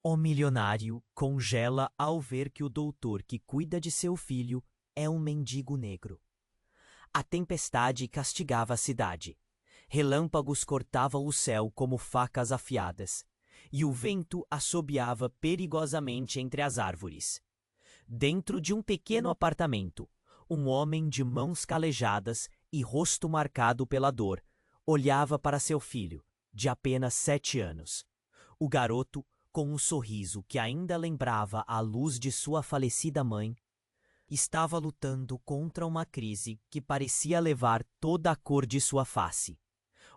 O milionário congela ao ver que o doutor que cuida de seu filho é um mendigo negro. A tempestade castigava a cidade. Relâmpagos cortavam o céu como facas afiadas, e o vento assobiava perigosamente entre as árvores. Dentro de um pequeno apartamento, um homem de mãos calejadas e rosto marcado pela dor olhava para seu filho, de apenas 7 anos. O garoto, com um sorriso que ainda lembrava a luz de sua falecida mãe, estava lutando contra uma crise que parecia levar toda a cor de sua face.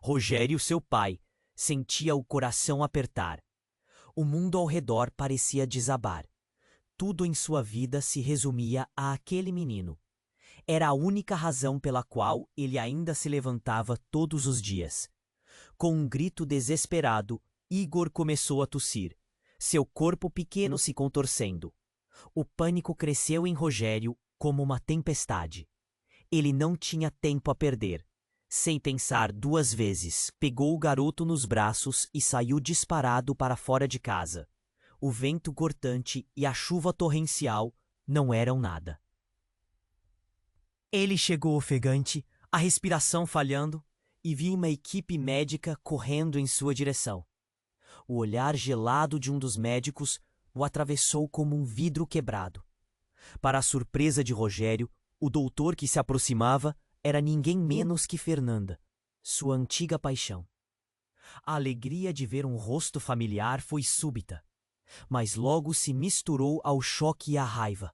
Rogério, seu pai, sentia o coração apertar. O mundo ao redor parecia desabar. Tudo em sua vida se resumia a aquele menino. Era a única razão pela qual ele ainda se levantava todos os dias. Com um grito desesperado, Igor começou a tossir, seu corpo pequeno se contorcendo. O pânico cresceu em Rogério como uma tempestade. Ele não tinha tempo a perder. Sem pensar 2 vezes, pegou o garoto nos braços e saiu disparado para fora de casa. O vento cortante e a chuva torrencial não eram nada. Ele chegou ofegante, a respiração falhando, e viu uma equipe médica correndo em sua direção. O olhar gelado de um dos médicos o atravessou como um vidro quebrado. Para a surpresa de Rogério, o doutor que se aproximava era ninguém menos que Fernanda, sua antiga paixão. A alegria de ver um rosto familiar foi súbita, mas logo se misturou ao choque e à raiva.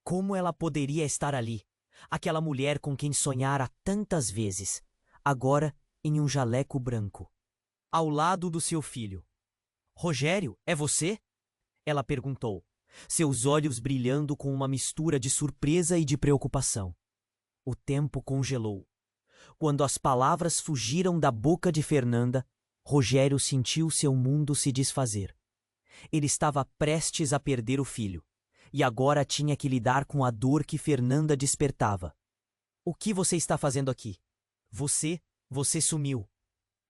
Como ela poderia estar ali, aquela mulher com quem sonhara tantas vezes, agora em um jaleco branco, ao lado do seu filho? Rogério, é você? Ela perguntou, seus olhos brilhando com uma mistura de surpresa e de preocupação. O tempo congelou. Quando as palavras fugiram da boca de Fernanda, Rogério sentiu seu mundo se desfazer. Ele estava prestes a perder o filho, e agora tinha que lidar com a dor que Fernanda despertava. O que você está fazendo aqui? Você sumiu.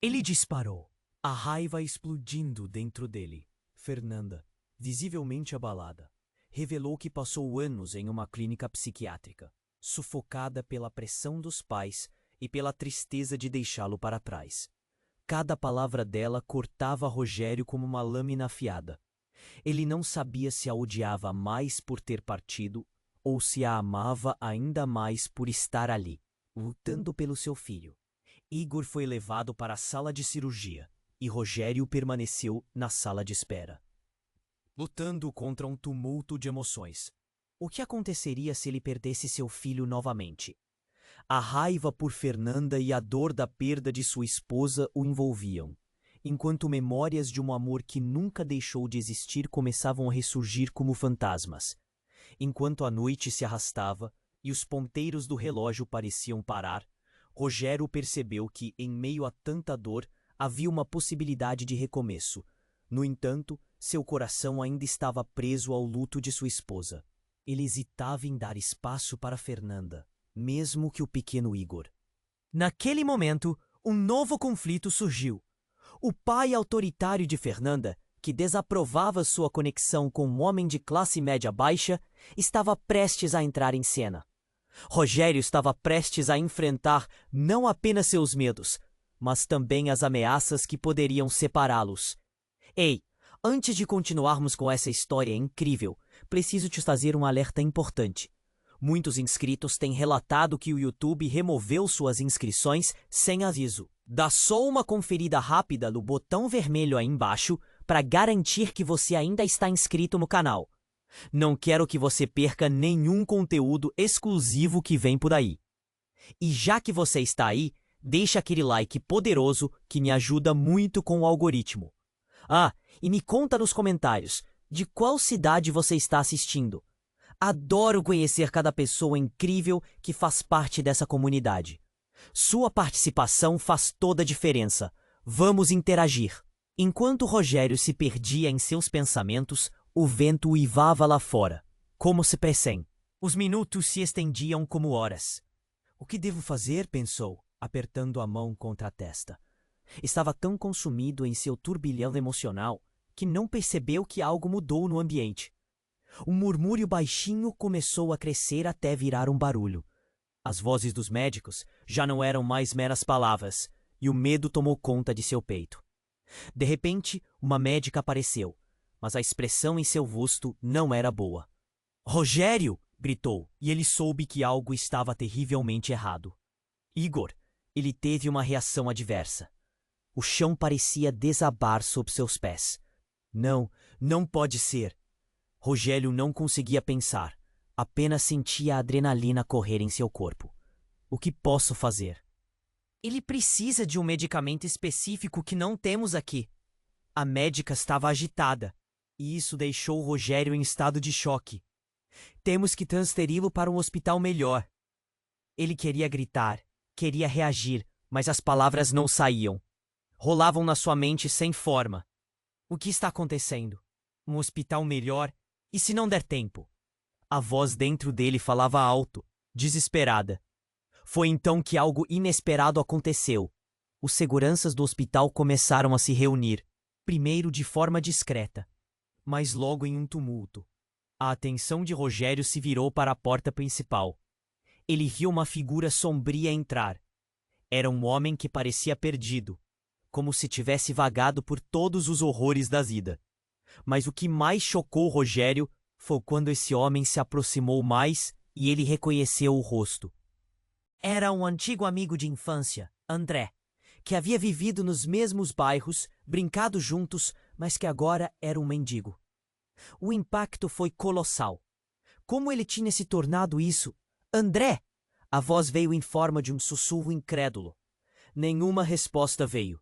Ele disparou, a raiva explodindo dentro dele. Fernanda, visivelmente abalada, revelou que passou anos em uma clínica psiquiátrica, sufocada pela pressão dos pais e pela tristeza de deixá-lo para trás. Cada palavra dela cortava Rogério como uma lâmina afiada. Ele não sabia se a odiava mais por ter partido ou se a amava ainda mais por estar ali, lutando pelo seu filho. Igor foi levado para a sala de cirurgia e Rogério permaneceu na sala de espera, lutando contra um tumulto de emoções. O que aconteceria se ele perdesse seu filho novamente? A raiva por Fernanda e a dor da perda de sua esposa o envolviam, enquanto memórias de um amor que nunca deixou de existir começavam a ressurgir como fantasmas. Enquanto a noite se arrastava e os ponteiros do relógio pareciam parar, Rogério percebeu que, em meio a tanta dor, havia uma possibilidade de recomeço. No entanto, seu coração ainda estava preso ao luto de sua esposa. Ele hesitava em dar espaço para Fernanda, mesmo que o pequeno Igor. Naquele momento, um novo conflito surgiu. O pai autoritário de Fernanda, que desaprovava sua conexão com um homem de classe média baixa, estava prestes a entrar em cena. Rogério estava prestes a enfrentar não apenas seus medos, mas também as ameaças que poderiam separá-los. Ei, antes de continuarmos com essa história incrível, preciso te fazer um alerta importante. Muitos inscritos têm relatado que o YouTube removeu suas inscrições sem aviso. Dá só uma conferida rápida no botão vermelho aí embaixo para garantir que você ainda está inscrito no canal. Não quero que você perca nenhum conteúdo exclusivo que vem por aí. E já que você está aí, deixa aquele like poderoso que me ajuda muito com o algoritmo. Ah, e me conta nos comentários de qual cidade você está assistindo. Adoro conhecer cada pessoa incrível que faz parte dessa comunidade. Sua participação faz toda a diferença. Vamos interagir. Enquanto Rogério se perdia em seus pensamentos, o vento uivava lá fora, como se pressem. Os minutos se estendiam como horas. O que devo fazer? Pensou, apertando a mão contra a testa. Estava tão consumido em seu turbilhão emocional que não percebeu que algo mudou no ambiente. Um murmúrio baixinho começou a crescer até virar um barulho. As vozes dos médicos já não eram mais meras palavras, e o medo tomou conta de seu peito. De repente, uma médica apareceu, mas a expressão em seu rosto não era boa. "Rogério!" gritou, e ele soube que algo estava terrivelmente errado. Igor, ele teve uma reação adversa. O chão parecia desabar sob seus pés. Não, não pode ser. Rogério não conseguia pensar, apenas sentia a adrenalina correr em seu corpo. O que posso fazer? Ele precisa de um medicamento específico que não temos aqui. A médica estava agitada, e isso deixou Rogério em estado de choque. Temos que transferi-lo para um hospital melhor. Ele queria gritar, queria reagir, mas as palavras não saíam. Rolavam na sua mente sem forma. O que está acontecendo? Um hospital melhor? E se não der tempo? A voz dentro dele falava alto, desesperada. Foi então que algo inesperado aconteceu. Os seguranças do hospital começaram a se reunir, primeiro de forma discreta, mas logo em um tumulto. A atenção de Rogério se virou para a porta principal. Ele viu uma figura sombria entrar. Era um homem que parecia perdido, como se tivesse vagado por todos os horrores da vida. Mas o que mais chocou Rogério foi quando esse homem se aproximou mais e ele reconheceu o rosto. Era um antigo amigo de infância, André, que havia vivido nos mesmos bairros, brincado juntos, mas que agora era um mendigo. O impacto foi colossal. Como ele tinha se tornado isso? André! A voz veio em forma de um sussurro incrédulo. Nenhuma resposta veio.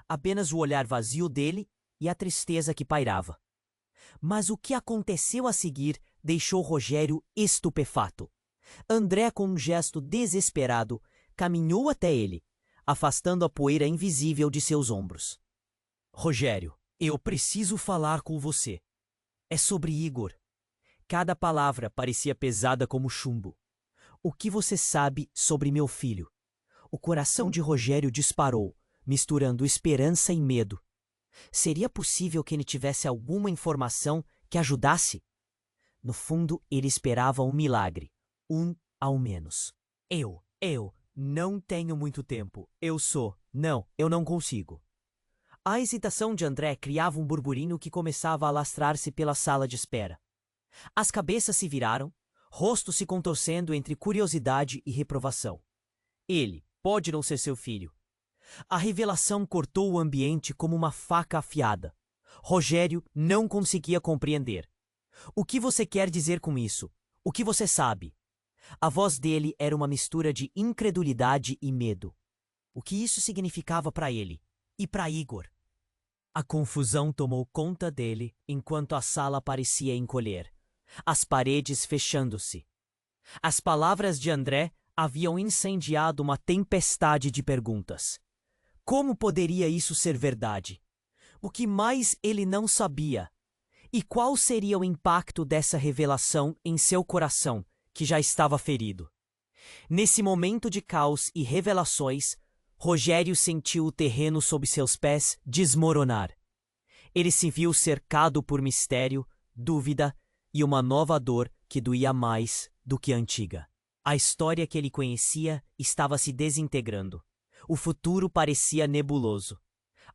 Apenas o olhar vazio dele e a tristeza que pairava. Mas o que aconteceu a seguir deixou Rogério estupefato. André, com um gesto desesperado, caminhou até ele, afastando a poeira invisível de seus ombros. "Rogério, eu preciso falar com você. É sobre Igor." Cada palavra parecia pesada como chumbo. "O que você sabe sobre meu filho?" O coração de Rogério disparou, misturando esperança e medo. Seria possível que ele tivesse alguma informação que ajudasse? No fundo, ele esperava um milagre. Um, ao menos. Eu não tenho muito tempo. Não, eu não consigo." A hesitação de André criava um burburinho que começava a alastrar-se pela sala de espera. As cabeças se viraram, rostos se contorcendo entre curiosidade e reprovação. Ele pode não ser seu filho. A revelação cortou o ambiente como uma faca afiada. Rogério não conseguia compreender. "O que você quer dizer com isso? O que você sabe?" A voz dele era uma mistura de incredulidade e medo. O que isso significava para ele e para Igor? A confusão tomou conta dele enquanto a sala parecia encolher, as paredes fechando-se. As palavras de André haviam incendiado uma tempestade de perguntas. Como poderia isso ser verdade? O que mais ele não sabia? E qual seria o impacto dessa revelação em seu coração, que já estava ferido? Nesse momento de caos e revelações, Rogério sentiu o terreno sob seus pés desmoronar. Ele se viu cercado por mistério, dúvida e uma nova dor que doía mais do que a antiga. A história que ele conhecia estava se desintegrando. O futuro parecia nebuloso.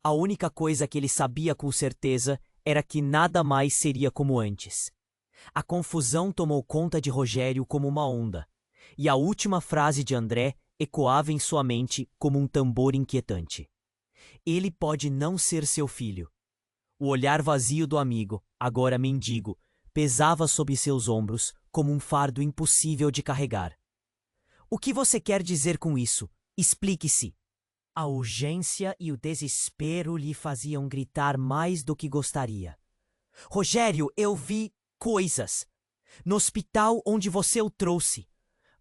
A única coisa que ele sabia com certeza era que nada mais seria como antes. A confusão tomou conta de Rogério como uma onda, e a última frase de André ecoava em sua mente como um tambor inquietante. Ele pode não ser seu filho. O olhar vazio do amigo, agora mendigo, pesava sob seus ombros como um fardo impossível de carregar. "O que você quer dizer com isso? Explique-se." A urgência e o desespero lhe faziam gritar mais do que gostaria. "Rogério, eu vi coisas. No hospital onde você o trouxe."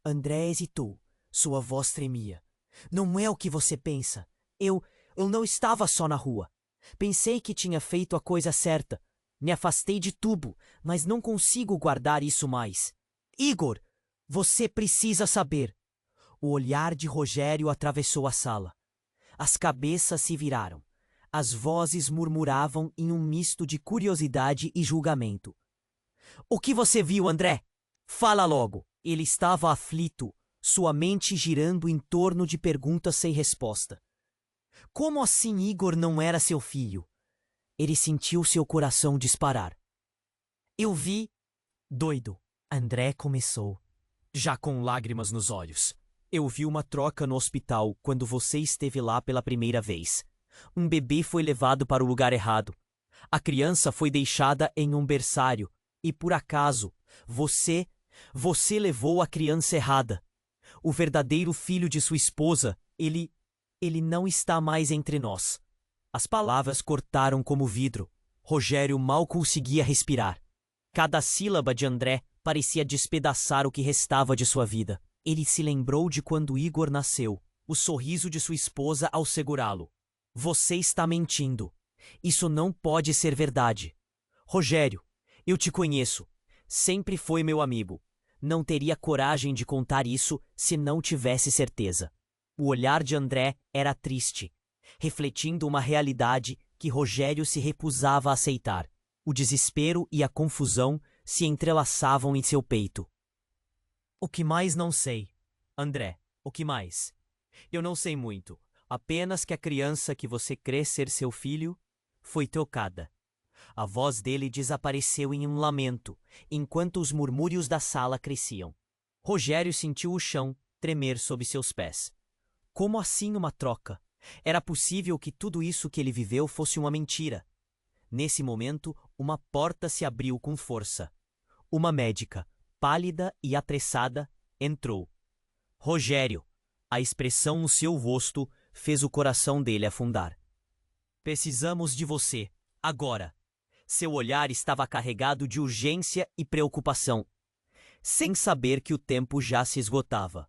André hesitou. Sua voz tremia. "Não é o que você pensa. Eu não estava só na rua. Pensei que tinha feito a coisa certa. Me afastei de tudo, mas não consigo guardar isso mais. Igor, você precisa saber." O olhar de Rogério atravessou a sala. As cabeças se viraram. As vozes murmuravam em um misto de curiosidade e julgamento. O que você viu, André? Fala logo. Ele estava aflito, sua mente girando em torno de perguntas sem resposta. Como assim Igor não era seu filho? Ele sentiu seu coração disparar. Eu vi... Doido. André começou, já com lágrimas nos olhos. Eu vi uma troca no hospital quando você esteve lá pela primeira vez. Um bebê foi levado para o lugar errado. A criança foi deixada em um berçário e, por acaso, você levou a criança errada. O verdadeiro filho de sua esposa, ele não está mais entre nós. As palavras cortaram como vidro. Rogério mal conseguia respirar. Cada sílaba de André parecia despedaçar o que restava de sua vida. Ele se lembrou de quando Igor nasceu, o sorriso de sua esposa ao segurá-lo. Você está mentindo. Isso não pode ser verdade. Rogério, eu te conheço. Sempre foi meu amigo. Não teria coragem de contar isso se não tivesse certeza. O olhar de André era triste, refletindo uma realidade que Rogério se recusava a aceitar. O desespero e a confusão se entrelaçavam em seu peito. O que mais não sei? André, o que mais? Eu não sei muito. Apenas que a criança que você crê ser seu filho foi trocada. A voz dele desapareceu em um lamento, enquanto os murmúrios da sala cresciam. Rogério sentiu o chão tremer sob seus pés. Como assim uma troca? Era possível que tudo isso que ele viveu fosse uma mentira. Nesse momento, uma porta se abriu com força. Uma médica, pálida e apressada, entrou. Rogério, a expressão no seu rosto fez o coração dele afundar. Precisamos de você, agora. Seu olhar estava carregado de urgência e preocupação, sem saber que o tempo já se esgotava.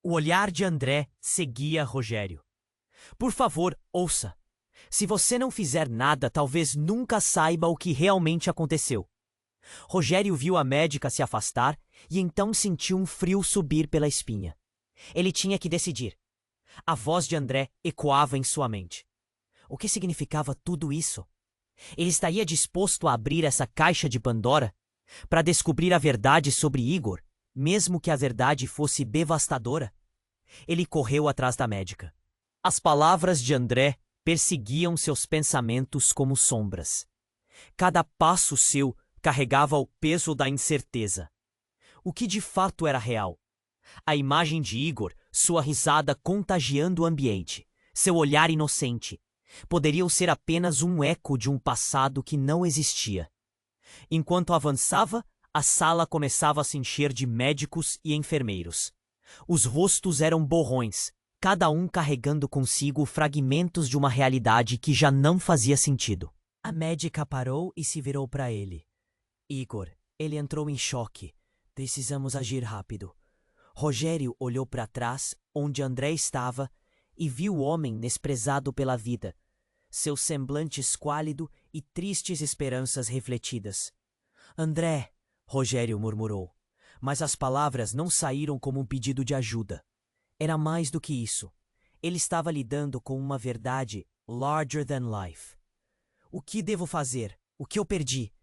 O olhar de André seguia Rogério. Por favor, ouça. Se você não fizer nada, talvez nunca saiba o que realmente aconteceu. Rogério viu a médica se afastar e então sentiu um frio subir pela espinha. Ele tinha que decidir. A voz de André ecoava em sua mente. O que significava tudo isso? Ele estaria disposto a abrir essa caixa de Pandora para descobrir a verdade sobre Igor, mesmo que a verdade fosse devastadora? Ele correu atrás da médica. As palavras de André perseguiam seus pensamentos como sombras. Cada passo seu carregava o peso da incerteza. O que de fato era real? A imagem de Igor, sua risada contagiando o ambiente, seu olhar inocente, poderiam ser apenas um eco de um passado que não existia. Enquanto avançava, a sala começava a se encher de médicos e enfermeiros. Os rostos eram borrões, cada um carregando consigo fragmentos de uma realidade que já não fazia sentido. A médica parou e se virou para ele. Igor, ele entrou em choque. Precisamos agir rápido. Rogério olhou para trás, onde André estava, e viu o homem desprezado pela vida, seu semblante esquálido e tristes esperanças refletidas. André, Rogério murmurou, mas as palavras não saíram como um pedido de ajuda. Era mais do que isso. Ele estava lidando com uma verdade larger than life. O que devo fazer? O que eu perdi?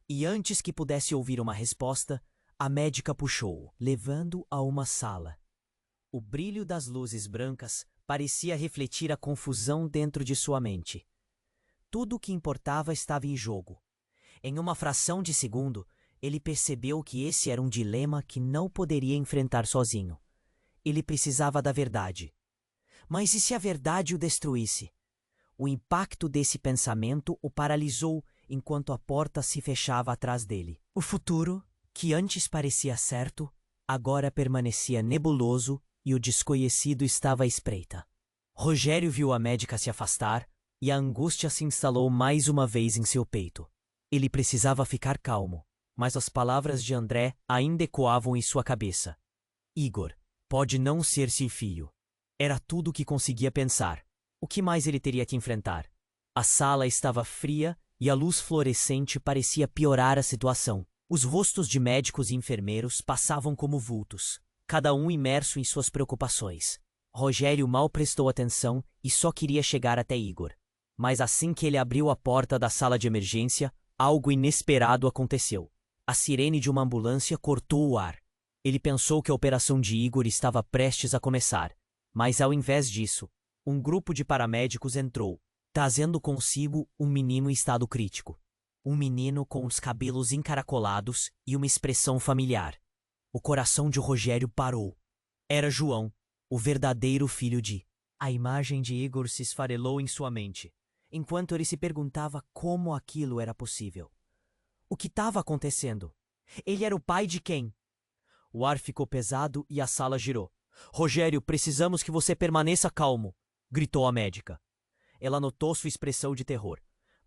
E antes que pudesse ouvir uma resposta, a médica puxou-o, levando-o a uma sala. O brilho das luzes brancas parecia refletir a confusão dentro de sua mente. Tudo o que importava estava em jogo. Em uma fração de segundo, ele percebeu que esse era um dilema que não poderia enfrentar sozinho. Ele precisava da verdade. Mas e se a verdade o destruísse? O impacto desse pensamento o paralisou enquanto a porta se fechava atrás dele. O futuro, que antes parecia certo, agora permanecia nebuloso e o desconhecido estava à espreita. Rogério viu a médica se afastar e a angústia se instalou mais uma vez em seu peito. Ele precisava ficar calmo, mas as palavras de André ainda ecoavam em sua cabeça. Igor pode não ser seu filho. Era tudo o que conseguia pensar. O que mais ele teria que enfrentar? A sala estava fria e a luz fluorescente parecia piorar a situação. Os rostos de médicos e enfermeiros passavam como vultos, cada um imerso em suas preocupações. Rogério mal prestou atenção e só queria chegar até Igor. Mas assim que ele abriu a porta da sala de emergência, algo inesperado aconteceu. A sirene de uma ambulância cortou o ar. Ele pensou que a operação de Igor estava prestes a começar, mas ao invés disso, um grupo de paramédicos entrou, trazendo consigo um menino em estado crítico. Um menino com os cabelos encaracolados e uma expressão familiar. O coração de Rogério parou. Era João, o verdadeiro filho de... A imagem de Igor se esfarelou em sua mente, enquanto ele se perguntava como aquilo era possível. O que estava acontecendo? Ele era o pai de quem? O ar ficou pesado e a sala girou. Rogério, precisamos que você permaneça calmo, gritou a médica. Ela notou sua expressão de terror,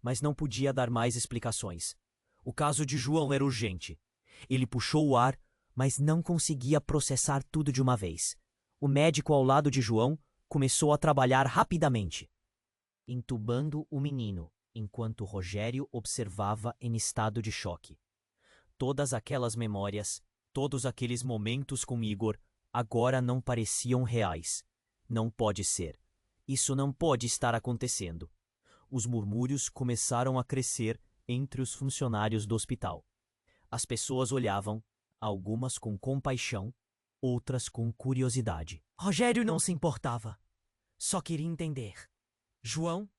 mas não podia dar mais explicações. O caso de João era urgente. Ele puxou o ar, mas não conseguia processar tudo de uma vez. O médico ao lado de João começou a trabalhar rapidamente, entubando o menino, enquanto Rogério observava em estado de choque. Todas aquelas memórias, todos aqueles momentos com Igor, agora não pareciam reais. Não pode ser. Isso não pode estar acontecendo. Os murmúrios começaram a crescer entre os funcionários do hospital. As pessoas olhavam, algumas com compaixão, outras com curiosidade. Rogério não se importava. Só queria entender. João,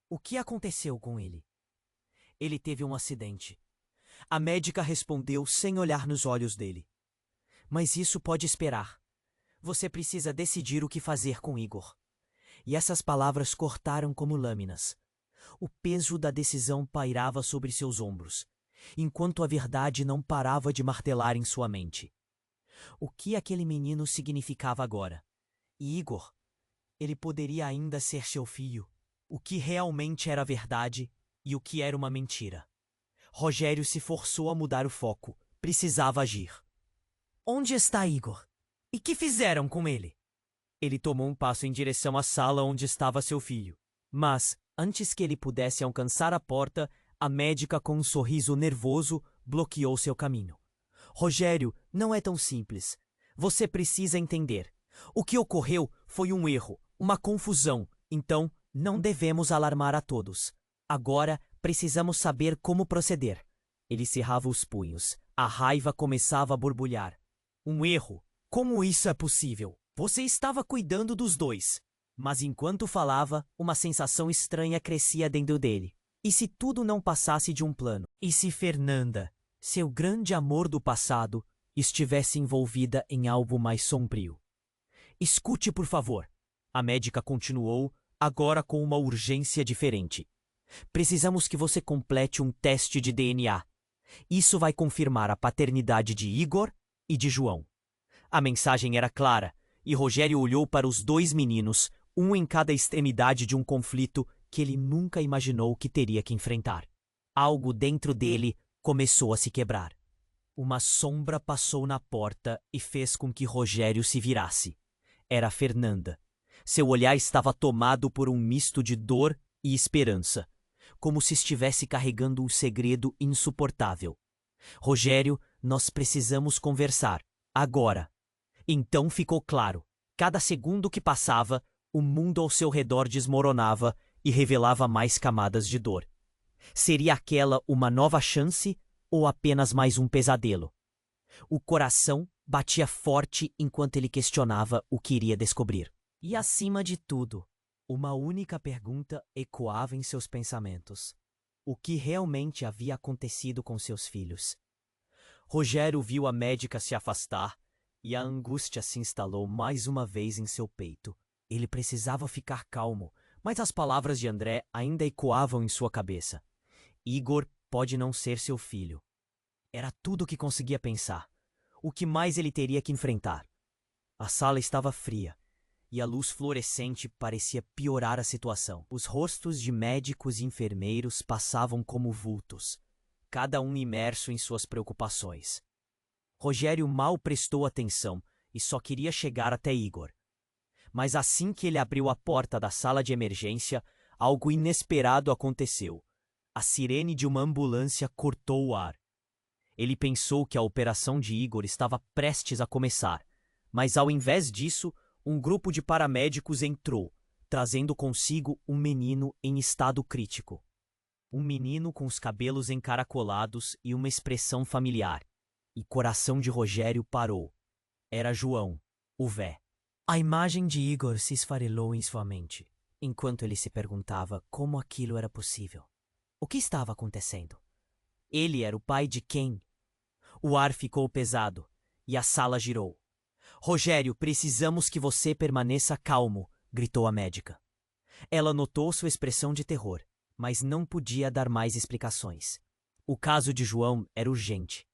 o que aconteceu com ele? Ele teve um acidente. A médica respondeu sem olhar nos olhos dele. Mas isso pode esperar. Você precisa decidir o que fazer com Igor. E essas palavras cortaram como lâminas. O peso da decisão pairava sobre seus ombros, enquanto a verdade não parava de martelar em sua mente. O que aquele menino significava agora? Igor, ele poderia ainda ser seu filho. O que realmente era verdade e o que era uma mentira? Rogério se forçou a mudar o foco. Precisava agir. Onde está Igor? E que fizeram com ele? Ele tomou um passo em direção à sala onde estava seu filho. Mas, antes que ele pudesse alcançar a porta, a médica, com um sorriso nervoso, bloqueou seu caminho. Rogério, não é tão simples. Você precisa entender. O que ocorreu foi um erro, uma confusão. Então, não devemos alarmar a todos. Agora, precisamos saber como proceder. Ele cerrava os punhos. A raiva começava a borbulhar. Um erro? Como isso é possível? Você estava cuidando dos dois. Mas enquanto falava, uma sensação estranha crescia dentro dele. E se tudo não passasse de um plano? E se Fernanda, seu grande amor do passado, estivesse envolvida em algo mais sombrio? Escute, por favor. A médica continuou, agora com uma urgência diferente. Precisamos que você complete um teste de DNA. Isso vai confirmar a paternidade de Igor e de João. A mensagem era clara, e Rogério olhou para os dois meninos, um em cada extremidade de um conflito que ele nunca imaginou que teria que enfrentar. Algo dentro dele começou a se quebrar. Uma sombra passou na porta e fez com que Rogério se virasse. Era Fernanda. Seu olhar estava tomado por um misto de dor e esperança, como se estivesse carregando um segredo insuportável. Rogério, nós precisamos conversar. Agora. Então ficou claro. Cada segundo que passava, o mundo ao seu redor desmoronava e revelava mais camadas de dor. Seria aquela uma nova chance ou apenas mais um pesadelo? O coração batia forte enquanto ele questionava o que iria descobrir. E acima de tudo, uma única pergunta ecoava em seus pensamentos. O que realmente havia acontecido com seus filhos? Rogério viu a médica se afastar e a angústia se instalou mais uma vez em seu peito. Ele precisava ficar calmo, mas as palavras de André ainda ecoavam em sua cabeça. Igor pode não ser seu filho. Era tudo o que conseguia pensar. O que mais ele teria que enfrentar? A sala estava fria, e a luz fluorescente parecia piorar a situação. Os rostos de médicos e enfermeiros passavam como vultos, cada um imerso em suas preocupações. Rogério mal prestou atenção e só queria chegar até Igor. Mas assim que ele abriu a porta da sala de emergência, algo inesperado aconteceu. A sirene de uma ambulância cortou o ar. Ele pensou que a operação de Igor estava prestes a começar, mas ao invés disso, Um grupo de paramédicos entrou, trazendo consigo um menino em estado crítico. Um menino com os cabelos encaracolados e uma expressão familiar. E o coração de Rogério parou. Era João, o vé. A imagem de Igor se esfarelou em sua mente, enquanto ele se perguntava como aquilo era possível. O que estava acontecendo? Ele era o pai de quem? O ar ficou pesado e a sala girou. Rogério, precisamos que você permaneça calmo, gritou a médica. Ela notou sua expressão de terror, mas não podia dar mais explicações. O caso de João era urgente.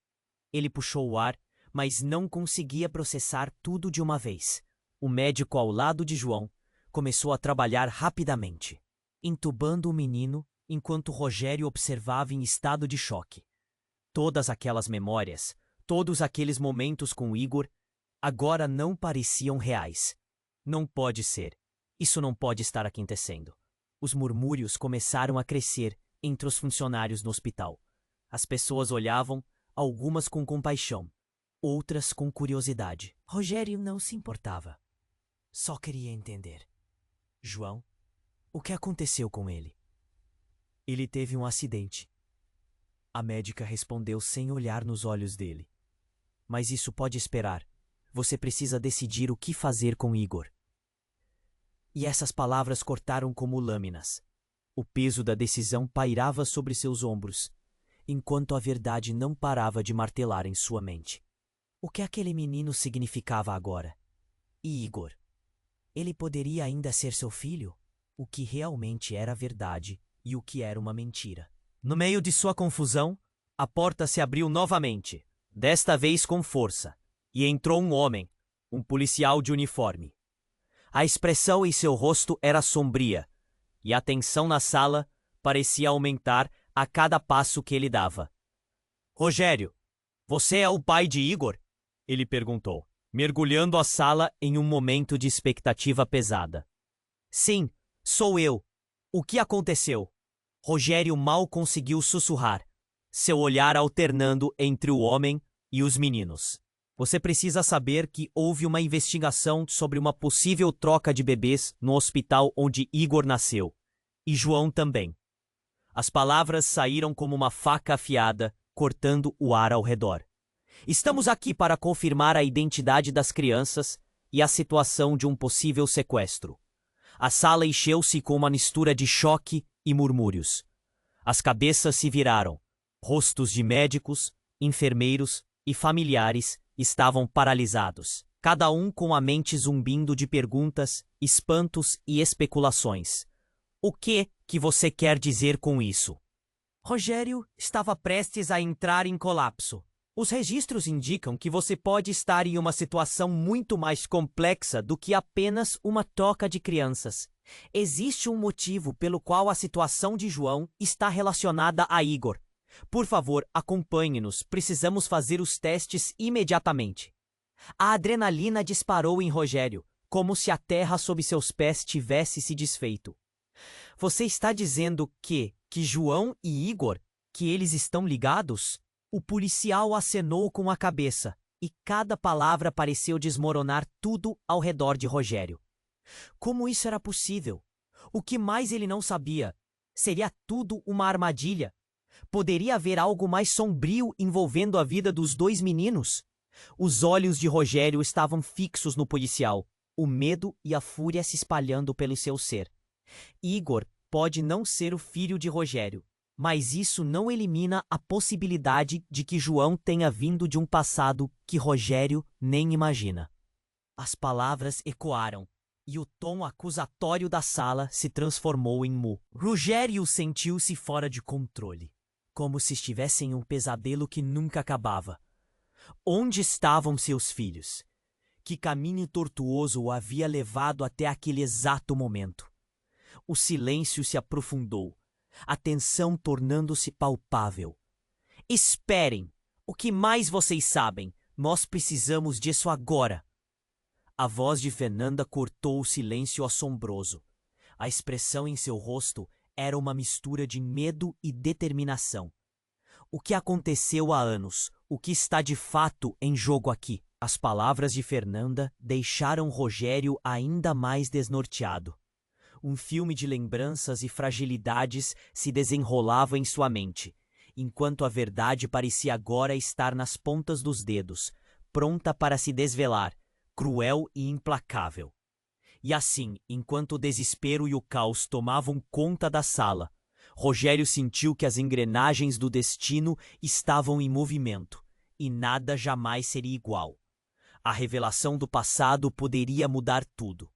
Ele puxou o ar, mas não conseguia processar tudo de uma vez. O médico ao lado de João começou a trabalhar rapidamente, entubando o menino enquanto Rogério observava em estado de choque. Todas aquelas memórias, todos aqueles momentos com Igor, agora não pareciam reais. Não pode ser. Isso não pode estar acontecendo. Os murmúrios começaram a crescer entre os funcionários no hospital. As pessoas olhavam, algumas com compaixão, outras com curiosidade. Rogério não se importava. Só queria entender. João, o que aconteceu com ele? Ele teve um acidente. A médica respondeu sem olhar nos olhos dele. Mas isso pode esperar. Você precisa decidir o que fazer com Igor. E essas palavras cortaram como lâminas. O peso da decisão pairava sobre seus ombros, enquanto a verdade não parava de martelar em sua mente. O que aquele menino significava agora? E Igor? Ele poderia ainda ser seu filho? O que realmente era verdade e o que era uma mentira? No meio de sua confusão, a porta se abriu novamente, desta vez com força, e entrou um homem, um policial de uniforme. A expressão em seu rosto era sombria, e a tensão na sala parecia aumentar a cada passo que ele dava. Rogério, você é o pai de Igor? Ele perguntou, mergulhando a sala em um momento de expectativa pesada. Sim, sou eu. O que aconteceu? Rogério mal conseguiu sussurrar, seu olhar alternando entre o homem e os meninos. Você precisa saber que houve uma investigação sobre uma possível troca de bebês no hospital onde Igor nasceu. E João também. As palavras saíram como uma faca afiada, cortando o ar ao redor. Estamos aqui para confirmar a identidade das crianças e a situação de um possível sequestro. A sala encheu-se com uma mistura de choque e murmúrios. As cabeças se viraram. Rostos de médicos, enfermeiros e familiares estavam paralisados, cada um com a mente zumbindo de perguntas, espantos e especulações. O que você quer dizer com isso? Rogério estava prestes a entrar em colapso. Os registros indicam que você pode estar em uma situação muito mais complexa do que apenas uma troca de crianças. Existe um motivo pelo qual a situação de João está relacionada a Igor. Por favor, acompanhe-nos. Precisamos fazer os testes imediatamente. A adrenalina disparou em Rogério, como se a terra sob seus pés tivesse se desfeito. Você está dizendo que João e Igor, que eles estão ligados? O policial acenou com a cabeça, e cada palavra pareceu desmoronar tudo ao redor de Rogério. Como isso era possível? O que mais ele não sabia? Seria tudo uma armadilha? Poderia haver algo mais sombrio envolvendo a vida dos dois meninos? Os olhos de Rogério estavam fixos no policial, o medo e a fúria se espalhando pelo seu ser. Igor pode não ser o filho de Rogério, mas isso não elimina a possibilidade de que João tenha vindo de um passado que Rogério nem imagina. As palavras ecoaram, e o tom acusatório da sala se transformou em mu. Rogério sentiu-se fora de controle, como se estivesse em um pesadelo que nunca acabava. Onde estavam seus filhos? Que caminho tortuoso o havia levado até aquele exato momento? O silêncio se aprofundou, a tensão tornando-se palpável. Esperem! O que mais vocês sabem? Nós precisamos disso agora! A voz de Fernanda cortou o silêncio assombroso. A expressão em seu rosto era uma mistura de medo e determinação. O que aconteceu há anos? O que está de fato em jogo aqui? As palavras de Fernanda deixaram Rogério ainda mais desnorteado. Um filme de lembranças e fragilidades se desenrolava em sua mente, enquanto a verdade parecia agora estar nas pontas dos dedos, pronta para se desvelar, cruel e implacável. E assim, enquanto o desespero e o caos tomavam conta da sala, Rogério sentiu que as engrenagens do destino estavam em movimento, e nada jamais seria igual. A revelação do passado poderia mudar tudo.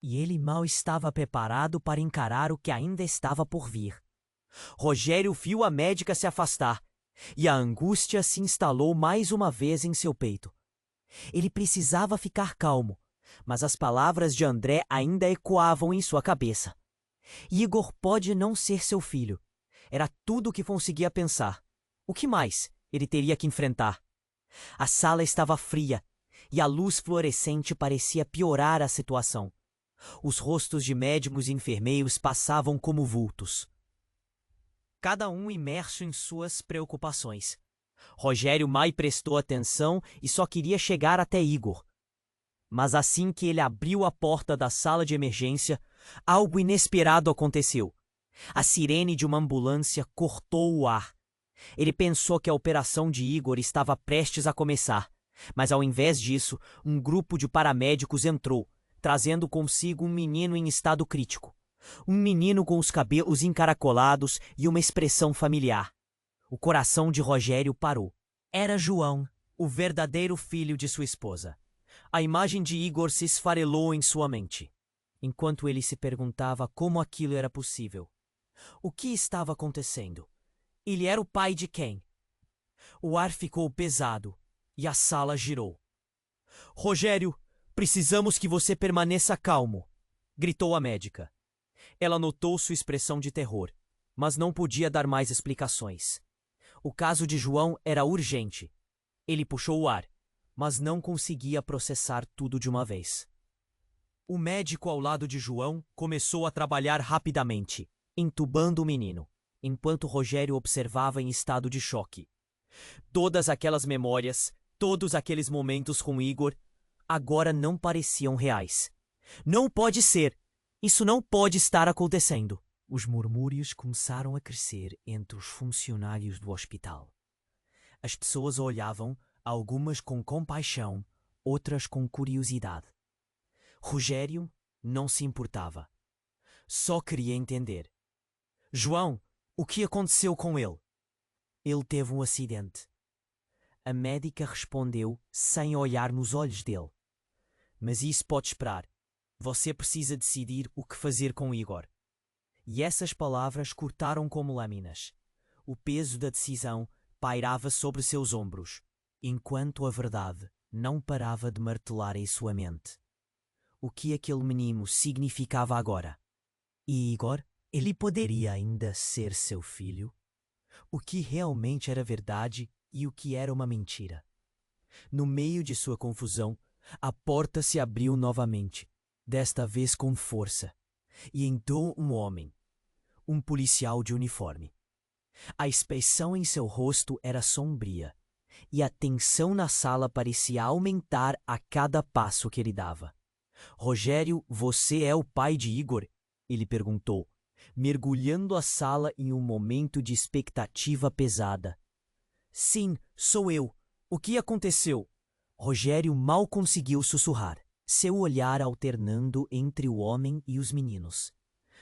E ele mal estava preparado para encarar o que ainda estava por vir. Rogério viu a médica se afastar, e a angústia se instalou mais uma vez em seu peito. Ele precisava ficar calmo, mas as palavras de André ainda ecoavam em sua cabeça. Igor pode não ser seu filho. Era tudo o que conseguia pensar. O que mais ele teria que enfrentar? A sala estava fria, e a luz fluorescente parecia piorar a situação. Os rostos de médicos e enfermeiros passavam como vultos, cada um imerso em suas preocupações. Rogério mal prestou atenção e só queria chegar até Igor. Mas assim que ele abriu a porta da sala de emergência, algo inesperado aconteceu. A sirene de uma ambulância cortou o ar. Ele pensou que a operação de Igor estava prestes a começar, mas ao invés disso, um grupo de paramédicos entrou, trazendo consigo um menino em estado crítico. Um menino com os cabelos encaracolados e uma expressão familiar. O coração de Rogério parou. Era João, o verdadeiro filho de sua esposa. A imagem de Igor se esfarelou em sua mente, enquanto ele se perguntava como aquilo era possível. O que estava acontecendo? Ele era o pai de quem? O ar ficou pesado e a sala girou. Rogério, precisamos que você permaneça calmo, gritou a médica. Ela notou sua expressão de terror, mas não podia dar mais explicações. O caso de João era urgente. Ele puxou o ar, mas não conseguia processar tudo de uma vez. O médico ao lado de João começou a trabalhar rapidamente, entubando o menino, enquanto Rogério observava em estado de choque. Todas aquelas memórias, todos aqueles momentos com Igor, agora não pareciam reais. Não pode ser! Isso não pode estar acontecendo! Os murmúrios começaram a crescer entre os funcionários do hospital. As pessoas olhavam, algumas com compaixão, outras com curiosidade. Rogério não se importava. Só queria entender. João, o que aconteceu com ele? Ele teve um acidente. A médica respondeu sem olhar nos olhos dele. Mas isso pode esperar. Você precisa decidir o que fazer com Igor. E essas palavras cortaram como lâminas. O peso da decisão pairava sobre seus ombros, enquanto a verdade não parava de martelar em sua mente. O que aquele menino significava agora? E Igor? Ele poderia ainda ser seu filho? O que realmente era verdade e o que era uma mentira? No meio de sua confusão, a porta se abriu novamente, desta vez com força, e entrou um homem, um policial de uniforme. A expressão em seu rosto era sombria, e a tensão na sala parecia aumentar a cada passo que ele dava. Rogério, você é o pai de Igor? Ele perguntou, mergulhando a sala em um momento de expectativa pesada. Sim, sou eu. O que aconteceu? Rogério mal conseguiu sussurrar, seu olhar alternando entre o homem e os meninos.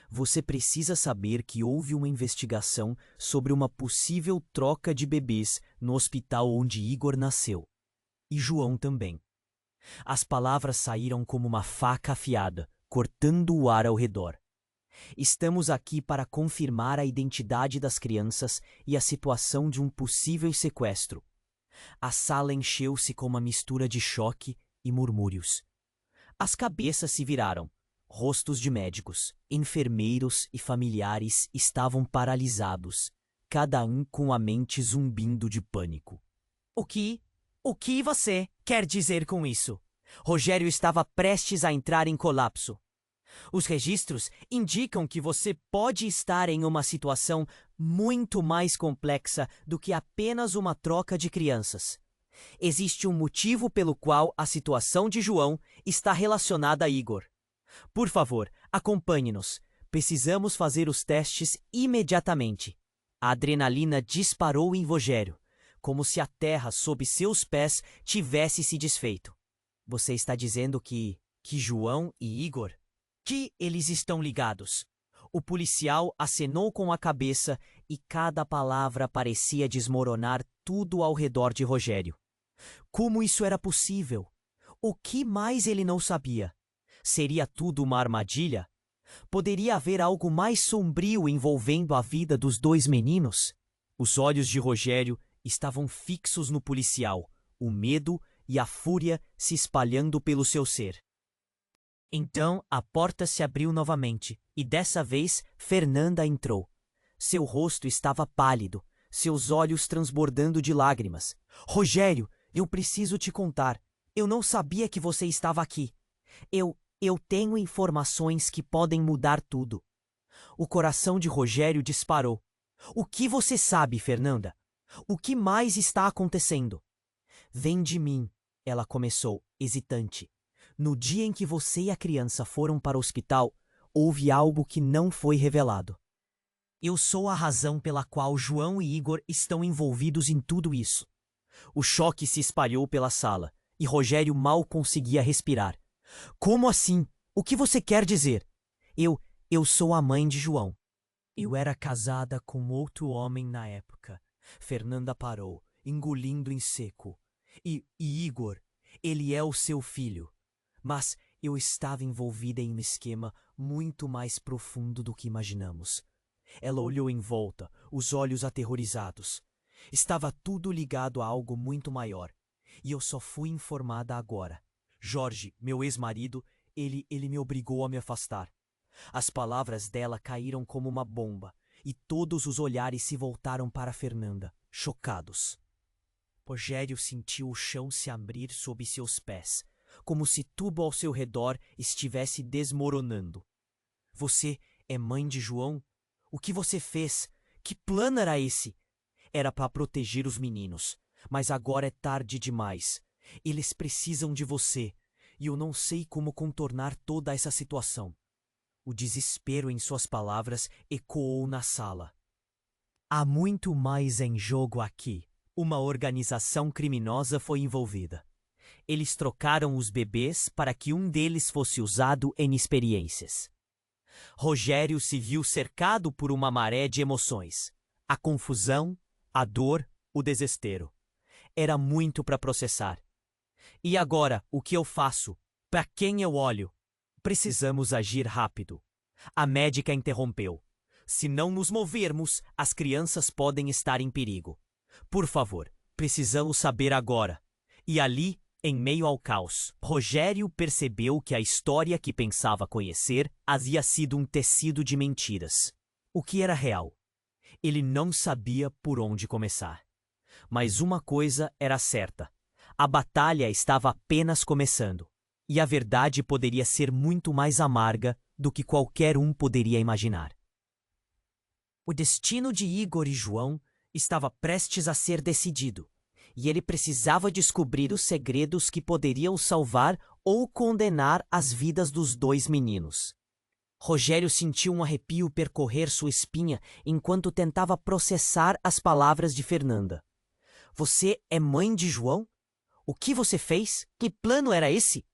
Você precisa saber que houve uma investigação sobre uma possível troca de bebês no hospital onde Igor nasceu. E João também. As palavras saíram como uma faca afiada, cortando o ar ao redor. Estamos aqui para confirmar a identidade das crianças e a situação de um possível sequestro. A sala encheu-se com uma mistura de choque e murmúrios. As cabeças se viraram. Rostos de médicos, enfermeiros e familiares estavam paralisados, cada um com a mente zumbindo de pânico. O que você quer dizer com isso? Rogério estava prestes a entrar em colapso. Os registros indicam que você pode estar em uma situação muito mais complexa do que apenas uma troca de crianças. Existe um motivo pelo qual a situação de João está relacionada a Igor. Por favor, acompanhe-nos. Precisamos fazer os testes imediatamente. A adrenalina disparou em Rogério, como se a terra sob seus pés tivesse se desfeito. Você está dizendo que João e Igor? Que eles estão ligados? O policial acenou com a cabeça e cada palavra parecia desmoronar tudo ao redor de Rogério. Como isso era possível? O que mais ele não sabia? Seria tudo uma armadilha? Poderia haver algo mais sombrio envolvendo a vida dos dois meninos? Os olhos de Rogério estavam fixos no policial, o medo e a fúria se espalhando pelo seu ser. Então a porta se abriu novamente, e dessa vez Fernanda entrou. Seu rosto estava pálido, seus olhos transbordando de lágrimas. Rogério, eu preciso te contar. Eu não sabia que você estava aqui. Eu tenho informações que podem mudar tudo. O coração de Rogério disparou. O que você sabe, Fernanda? O que mais está acontecendo? Vem de mim, ela começou, hesitante. No dia em que você e a criança foram para o hospital, houve algo que não foi revelado. Eu sou a razão pela qual João e Igor estão envolvidos em tudo isso. O choque se espalhou pela sala, e Rogério mal conseguia respirar. Como assim? O que você quer dizer? Eu sou a mãe de João. Eu era casada com outro homem na época. Fernanda parou, engolindo em seco. E Igor, ele é o seu filho. Mas eu estava envolvida em um esquema muito mais profundo do que imaginamos. Ela olhou em volta, os olhos aterrorizados. Estava tudo ligado a algo muito maior. E eu só fui informada agora. Jorge, meu ex-marido, ele me obrigou a me afastar. As palavras dela caíram como uma bomba, e todos os olhares se voltaram para Fernanda, chocados. Rogério sentiu o chão se abrir sob seus pés, como se tudo ao seu redor estivesse desmoronando. Você é mãe de João? O que você fez? Que plano era esse? Era para proteger os meninos, mas agora é tarde demais. Eles precisam de você, e eu não sei como contornar toda essa situação. O desespero em suas palavras ecoou na sala. Há muito mais em jogo aqui. Uma organização criminosa foi envolvida. Eles trocaram os bebês para que um deles fosse usado em experiências. Rogério se viu cercado por uma maré de emoções. A confusão, a dor, o desespero. Era muito para processar. E agora, o que eu faço? Para quem eu olho? Precisamos agir rápido. A médica interrompeu. Se não nos movermos, as crianças podem estar em perigo. Por favor, precisamos saber agora. E ali, em meio ao caos, Rogério percebeu que a história que pensava conhecer havia sido um tecido de mentiras. O que era real? Ele não sabia por onde começar. Mas uma coisa era certa. A batalha estava apenas começando. E a verdade poderia ser muito mais amarga do que qualquer um poderia imaginar. O destino de Igor e João estava prestes a ser decidido, e ele precisava descobrir os segredos que poderiam salvar ou condenar as vidas dos dois meninos. Rogério sentiu um arrepio percorrer sua espinha enquanto tentava processar as palavras de Fernanda. Você é mãe de João? O que você fez? Que plano era esse?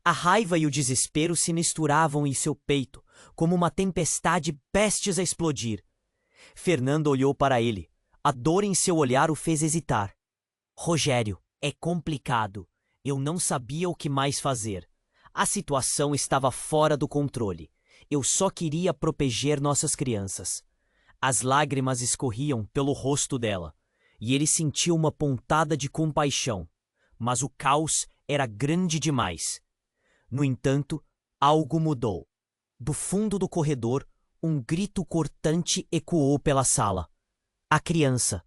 A raiva e o desespero se misturavam em seu peito, como uma tempestade prestes a explodir. Fernanda olhou para ele. A dor em seu olhar o fez hesitar. Rogério, é complicado. Eu não sabia o que mais fazer. A situação estava fora do controle. Eu só queria proteger nossas crianças. As lágrimas escorriam pelo rosto dela, e ele sentiu uma pontada de compaixão. Mas o caos era grande demais. No entanto, algo mudou. Do fundo do corredor, um grito cortante ecoou pela sala. A criança.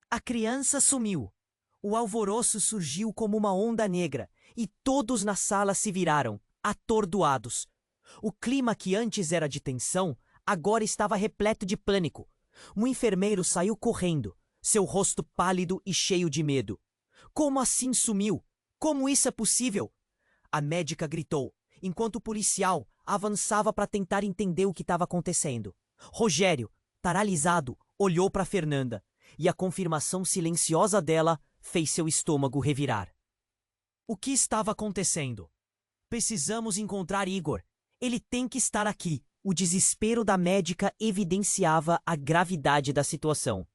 A criança sumiu. O alvoroço surgiu como uma onda negra, e todos na sala se viraram, atordoados. O clima que antes era de tensão, agora estava repleto de pânico. Um enfermeiro saiu correndo, seu rosto pálido e cheio de medo. Como assim sumiu? Como isso é possível? A médica gritou, enquanto o policial avançava para tentar entender o que estava acontecendo. Rogério, paralisado, olhou para Fernanda, e a confirmação silenciosa dela fez seu estômago revirar. O que estava acontecendo? Precisamos encontrar Igor. Ele tem que estar aqui. O desespero da médica evidenciava a gravidade da situação.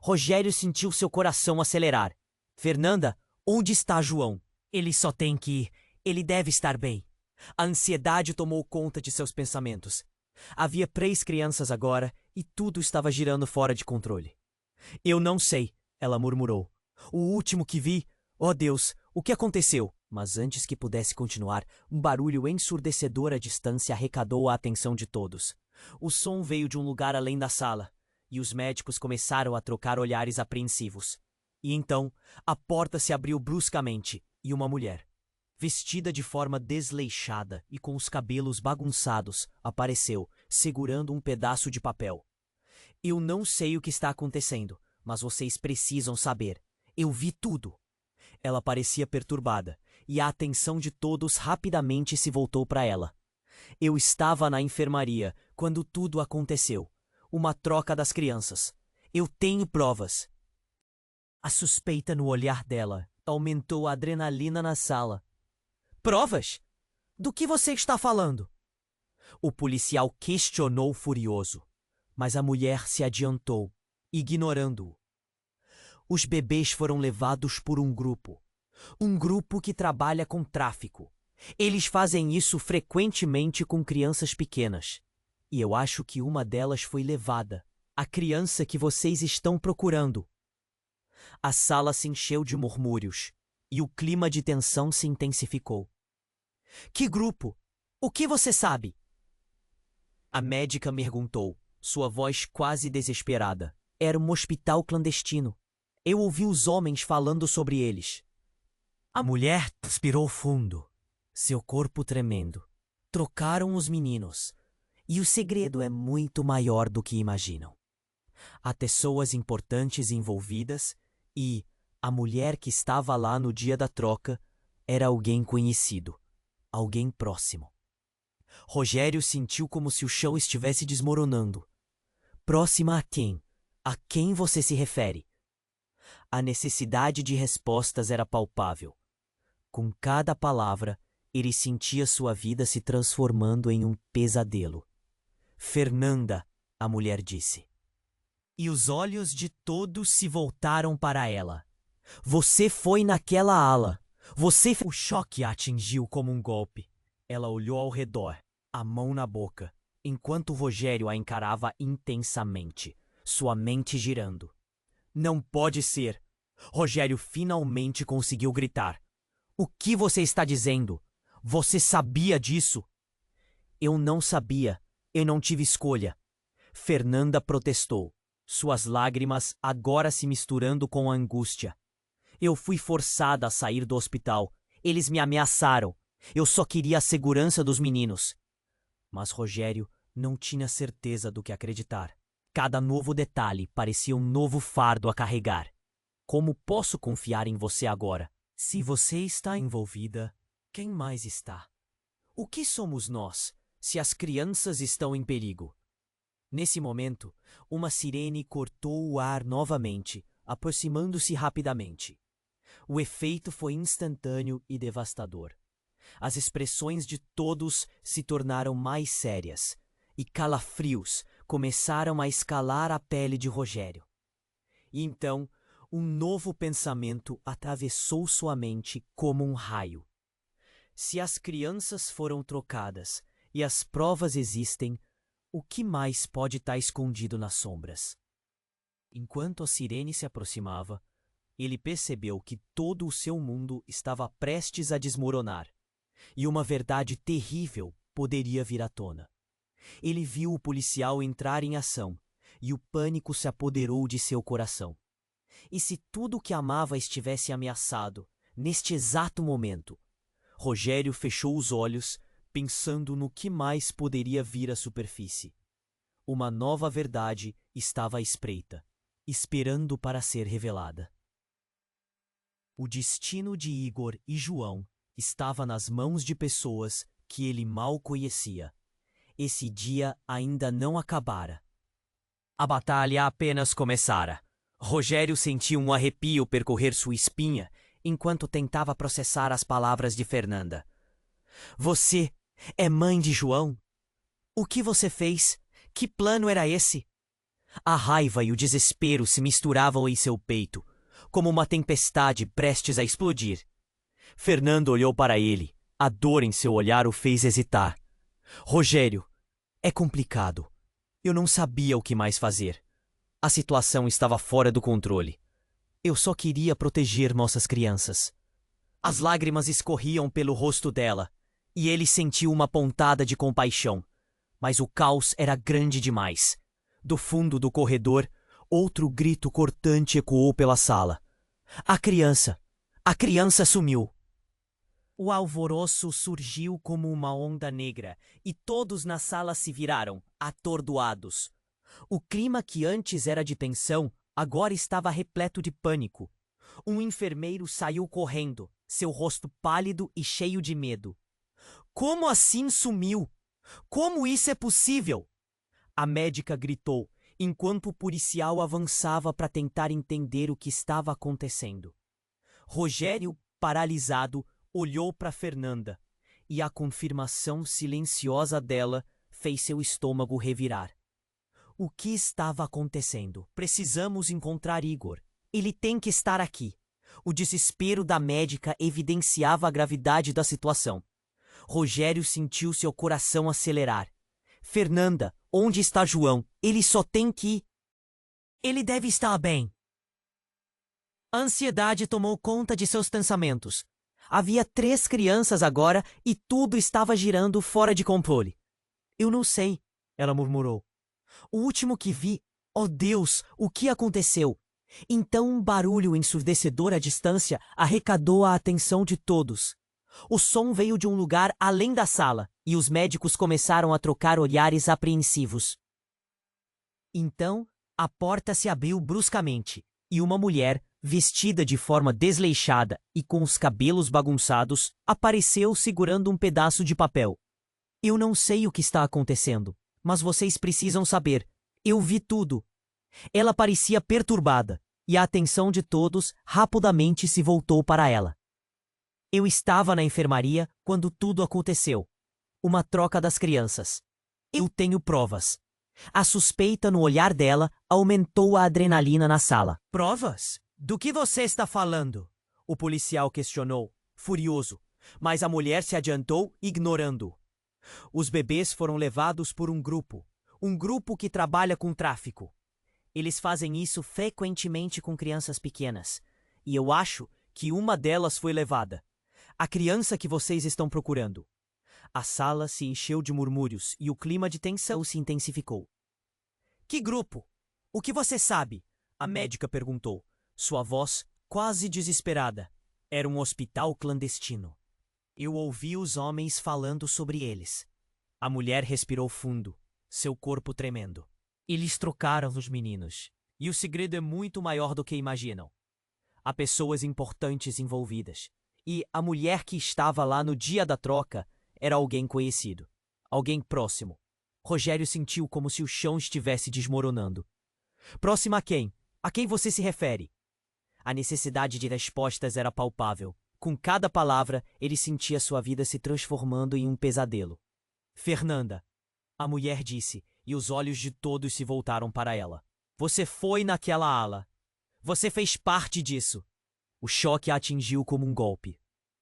Rogério sentiu seu coração acelerar. Fernanda, onde está João? Ele só tem que ir. Ele deve estar bem. A ansiedade tomou conta de seus pensamentos. Havia 3 crianças agora e tudo estava girando fora de controle. Eu não sei, ela murmurou. O último que vi... Oh Deus, o que aconteceu? Mas antes que pudesse continuar, um barulho ensurdecedor à distância arrecadou a atenção de todos. O som veio de um lugar além da sala, e os médicos começaram a trocar olhares apreensivos. E então, a porta se abriu bruscamente, e uma mulher, vestida de forma desleixada e com os cabelos bagunçados, apareceu, segurando um pedaço de papel. Eu não sei o que está acontecendo, mas vocês precisam saber. Eu vi tudo. Ela parecia perturbada, e a atenção de todos rapidamente se voltou para ela. Eu estava na enfermaria quando tudo aconteceu. Uma troca das crianças. Eu tenho provas. A suspeita no olhar dela aumentou a adrenalina na sala. Provas? Do que você está falando? O policial questionou furioso, mas a mulher se adiantou, ignorando-o. Os bebês foram levados por um grupo que trabalha com tráfico. Eles fazem isso frequentemente com crianças pequenas. E eu acho que uma delas foi levada, a criança que vocês estão procurando. A sala se encheu de murmúrios, e o clima de tensão se intensificou. Que grupo? O que você sabe? A médica perguntou, sua voz quase desesperada. Era um hospital clandestino. Eu ouvi os homens falando sobre eles. A mulher respirou fundo, seu corpo tremendo. Trocaram os meninos. E o segredo é muito maior do que imaginam. Há pessoas importantes envolvidas e a mulher que estava lá no dia da troca era alguém conhecido, alguém próximo. Rogério sentiu como se o chão estivesse desmoronando. Próxima a quem? A quem você se refere? A necessidade de respostas era palpável. Com cada palavra, ele sentia sua vida se transformando em um pesadelo. Fernanda, a mulher disse. E os olhos de todos se voltaram para ela. Você foi naquela ala. O choque a atingiu como um golpe. Ela olhou ao redor, a mão na boca, enquanto Rogério a encarava intensamente, sua mente girando. Não pode ser! Rogério finalmente conseguiu gritar. O que você está dizendo? Você sabia disso? Eu não sabia. Eu não tive escolha. Fernanda protestou, suas lágrimas agora se misturando com a angústia. Eu fui forçada a sair do hospital. Eles me ameaçaram. Eu só queria a segurança dos meninos. Mas Rogério não tinha certeza do que acreditar. Cada novo detalhe parecia um novo fardo a carregar. Como posso confiar em você agora? Se você está envolvida, quem mais está? O que somos nós, se as crianças estão em perigo? Nesse momento, uma sirene cortou o ar novamente, aproximando-se rapidamente. O efeito foi instantâneo e devastador. As expressões de todos se tornaram mais sérias, e calafrios começaram a escalar a pele de Rogério. E então, um novo pensamento atravessou sua mente como um raio. Se as crianças foram trocadas e as provas existem, o que mais pode estar escondido nas sombras? Enquanto a sirene se aproximava, ele percebeu que todo o seu mundo estava prestes a desmoronar, e uma verdade terrível poderia vir à tona. Ele viu o policial entrar em ação, e o pânico se apoderou de seu coração. E se tudo o que amava estivesse ameaçado, neste exato momento? Rogério fechou os olhos, pensando no que mais poderia vir à superfície. Uma nova verdade estava à espreita, esperando para ser revelada. O destino de Igor e João estava nas mãos de pessoas que ele mal conhecia. Esse dia ainda não acabara. A batalha apenas começara. Rogério sentiu um arrepio percorrer sua espinha enquanto tentava processar as palavras de Fernanda. Você é mãe de João? O que você fez? Que plano era esse? A raiva e o desespero se misturavam em seu peito, como uma tempestade prestes a explodir. Fernando olhou para ele. A dor em seu olhar o fez hesitar. Rogério, é complicado. Eu não sabia o que mais fazer. A situação estava fora do controle. Eu só queria proteger nossas crianças. As lágrimas escorriam pelo rosto dela, e ele sentiu uma pontada de compaixão. Mas o caos era grande demais. Do fundo do corredor, outro grito cortante ecoou pela sala. A criança! A criança sumiu! O alvoroço surgiu como uma onda negra, e todos na sala se viraram, atordoados. O clima que antes era de tensão, agora estava repleto de pânico. Um enfermeiro saiu correndo, seu rosto pálido e cheio de medo. Como assim sumiu? Como isso é possível? A médica gritou, enquanto o policial avançava para tentar entender o que estava acontecendo. Rogério, paralisado, olhou para Fernanda, e a confirmação silenciosa dela fez seu estômago revirar. O que estava acontecendo? Precisamos encontrar Igor. Ele tem que estar aqui. O desespero da médica evidenciava a gravidade da situação. Rogério sentiu seu coração acelerar. Fernanda, onde está João? Ele só tem que... Ele deve estar bem. A ansiedade tomou conta de seus pensamentos. Havia 3 crianças agora e tudo estava girando fora de controle. Eu não sei, ela murmurou. O último que vi... Oh Deus, o que aconteceu? Então um barulho ensurdecedor à distância arrecadou a atenção de todos. O som veio de um lugar além da sala e os médicos começaram a trocar olhares apreensivos. Então, a porta se abriu bruscamente e uma mulher, vestida de forma desleixada e com os cabelos bagunçados, apareceu segurando um pedaço de papel. Eu não sei o que está acontecendo, mas vocês precisam saber. Eu vi tudo. Ela parecia perturbada e a atenção de todos rapidamente se voltou para ela. Eu estava na enfermaria quando tudo aconteceu. Uma troca das crianças. Eu tenho provas. A suspeita no olhar dela aumentou a adrenalina na sala. Provas? Do que você está falando? O policial questionou, furioso, mas a mulher se adiantou, ignorando-o. Os bebês foram levados por um grupo que trabalha com tráfico. Eles fazem isso frequentemente com crianças pequenas, e eu acho que uma delas foi levada. A criança que vocês estão procurando. A sala se encheu de murmúrios e o clima de tensão se intensificou. Que grupo? O que você sabe? A médica perguntou, sua voz quase desesperada. Era um hospital clandestino. Eu ouvi os homens falando sobre eles. A mulher respirou fundo, seu corpo tremendo. Eles trocaram os meninos, e o segredo é muito maior do que imaginam. Há pessoas importantes envolvidas. E a mulher que estava lá no dia da troca era alguém conhecido, alguém próximo. Rogério sentiu como se o chão estivesse desmoronando. Próxima a quem? A quem você se refere? A necessidade de respostas era palpável. Com cada palavra, ele sentia sua vida se transformando em um pesadelo. Fernanda, a mulher disse, e os olhos de todos se voltaram para ela. Você foi naquela ala. Você fez parte disso. O choque a atingiu como um golpe.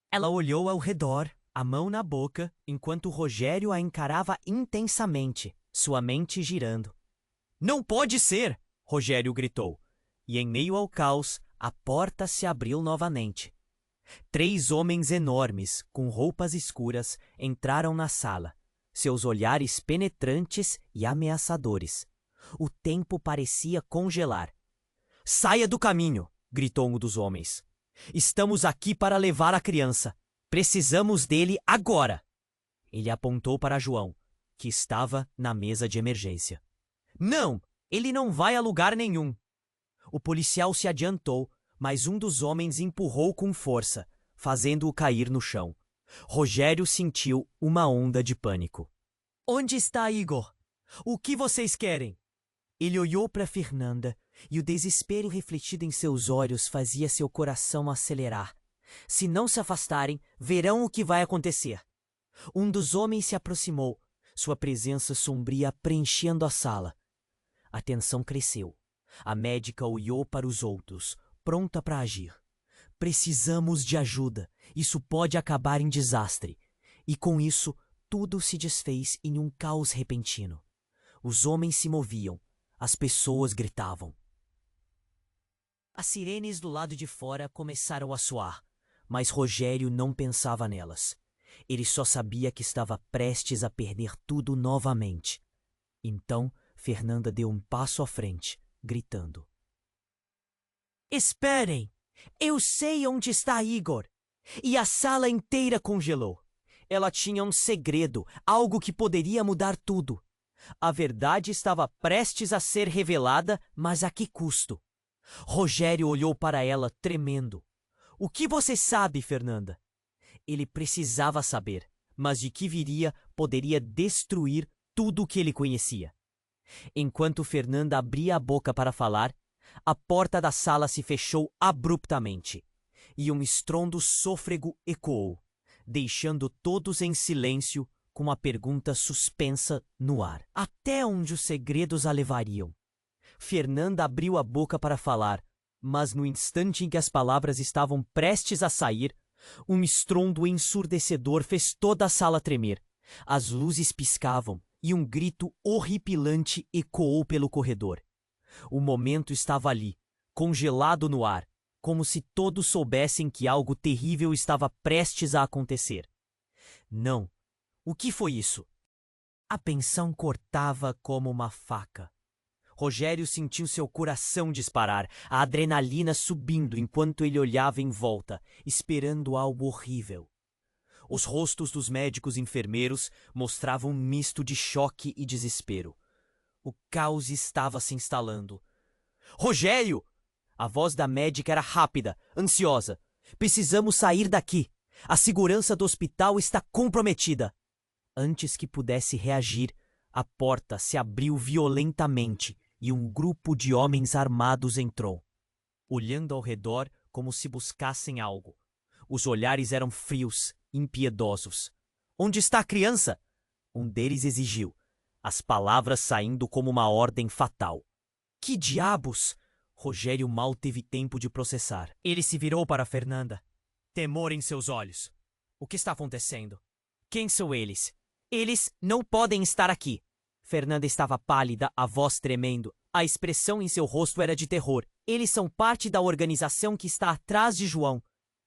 Ela olhou ao redor, a mão na boca, enquanto Rogério a encarava intensamente, sua mente girando. Não pode ser! Rogério gritou. E em meio ao caos, a porta se abriu novamente. 3 homens enormes, com roupas escuras, entraram na sala, seus olhares penetrantes e ameaçadores. O tempo parecia congelar. Saia do caminho! Gritou um dos homens. Estamos aqui para levar a criança. Precisamos dele agora! Ele apontou para João, que estava na mesa de emergência. Não! Ele não vai a lugar nenhum! O policial se adiantou, mas um dos homens empurrou com força, fazendo-o cair no chão. Rogério sentiu uma onda de pânico. Onde está Igor? O que vocês querem? Ele olhou para Fernanda e o desespero refletido em seus olhos fazia seu coração acelerar. Se não se afastarem, verão o que vai acontecer. Um dos homens se aproximou, sua presença sombria preenchendo a sala. A tensão cresceu. A médica olhou para os outros, pronta para agir. Precisamos de ajuda. Isso pode acabar em desastre. E com isso, tudo se desfez em um caos repentino. Os homens se moviam. As pessoas gritavam. As sirenes do lado de fora começaram a soar, mas Rogério não pensava nelas. Ele só sabia que estava prestes a perder tudo novamente. Então, Fernanda deu um passo à frente, gritando. Esperem! Eu sei onde está Igor! E a sala inteira congelou. Ela tinha um segredo, algo que poderia mudar tudo. A verdade estava prestes a ser revelada, mas a que custo? Rogério olhou para ela, tremendo. O que você sabe, Fernanda? Ele precisava saber, mas de que viria poderia destruir tudo o que ele conhecia. Enquanto Fernanda abria a boca para falar, a porta da sala se fechou abruptamente, e um estrondo sôfrego ecoou, deixando todos em silêncio com a pergunta suspensa no ar. Até onde os segredos a levariam? Fernanda abriu a boca para falar, mas no instante em que as palavras estavam prestes a sair, um estrondo ensurdecedor fez toda a sala tremer. As luzes piscavam e um grito horripilante ecoou pelo corredor. O momento estava ali, congelado no ar, como se todos soubessem que algo terrível estava prestes a acontecer. Não. O que foi isso? A tensão cortava como uma faca. Rogério sentiu seu coração disparar, a adrenalina subindo enquanto ele olhava em volta, esperando algo horrível. Os rostos dos médicos e enfermeiros mostravam um misto de choque e desespero. O caos estava se instalando. Rogério! A voz da médica era rápida, ansiosa. Precisamos sair daqui. A segurança do hospital está comprometida. Antes que pudesse reagir, a porta se abriu violentamente e um grupo de homens armados entrou, olhando ao redor como se buscassem algo. Os olhares eram frios, impiedosos. Onde está a criança? Um deles exigiu, as palavras saindo como uma ordem fatal. Que diabos? Rogério mal teve tempo de processar. Ele se virou para Fernanda. Temor em seus olhos. O que está acontecendo? Quem são eles? Eles não podem estar aqui. Fernanda estava pálida, a voz tremendo. A expressão em seu rosto era de terror. Eles são parte da organização que está atrás de João.